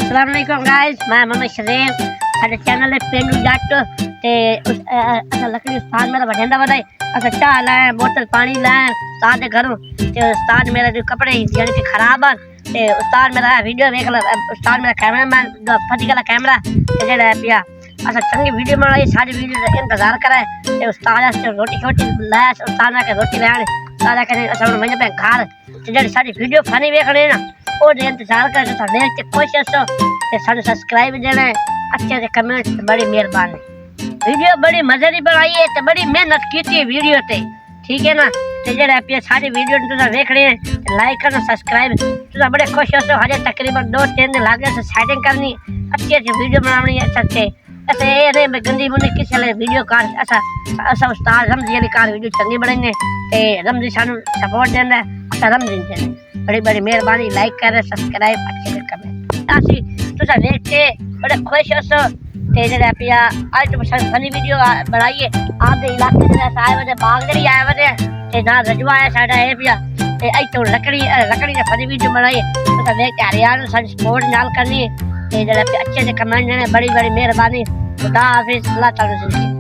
अस्सलाम वालेकुम गाइस, मैं मोहम्मद शरीफ। साडे चैनल है पेंडू जट ते असा लकड़ी उस्ताद मेरा बठेंदा बताए असा चाह लाए बोतल पानी लाए उस्ताद दे घरों ते उस्ताद मेरा जो कपड़े यानी कि खराब है ते उस्ताद मेरा वीडियो देख ला। उस्ताद मेरा कैमरामैन फटी गला कैमरा ते जेड़ा पिया असा चंगी वीडियो बनाई सारी वीडियो का इंतजार करे ते उस्ताद से रोटी छोटी लाए उस्ताद ने के रोटी लाए सारा करे असा वने पे घर ते जेड़ी सारी वीडियो फनी देखने ना ओ दे इंतजार कर तो देख के खुश हो ते सारे सब्सक्राइब देना अच्छे से कमेंट बड़ी मेहरबानी। वीडियो बड़ी मजे की बनाई है ते बड़ी मेहनत की थी वीडियो ते, ठीक है ना। ते जेड़ा पे सारी वीडियो तुसा देख रहे हैं लाइक करना सब्सक्राइब तुसा बड़े खुश हो हजे तकरीबन 2-3 दिन लागे से सेटिंग करनी अच्छी अच्छी वीडियो बनानी है अच्छे ऐसे ये रे गंदी मुंडी किस ले वीडियो कार ऐसा ऐसा उस्ताद रमजी वाली कार वीडियो चंगी बनेंगे ते रमजी सानू सपोर्ट देंदा अच्छा रमजी चैनल बड़ी बड़ी मेहरबानी लाइक करे सब्सक्राइब अच्छे से कमेंट आसी तुसा देख के बड़े खुश हो ते जेड़ा पिया आज तो फनी वीडियो बनाइए आपके इलाके में आए वजे बाग जड़ी आए वजे ते ना रजवा है साडा है पिया ते आई तो लकड़ी ने फनी वीडियो बनाई तुसा देख के हरियाणा सा सपोर्ट नाल करनी ते जेड़ा अच्छे से कमेंट देने बड़ी बड़ी मेहरबानी खुदा हाफिज अल्लाह ताला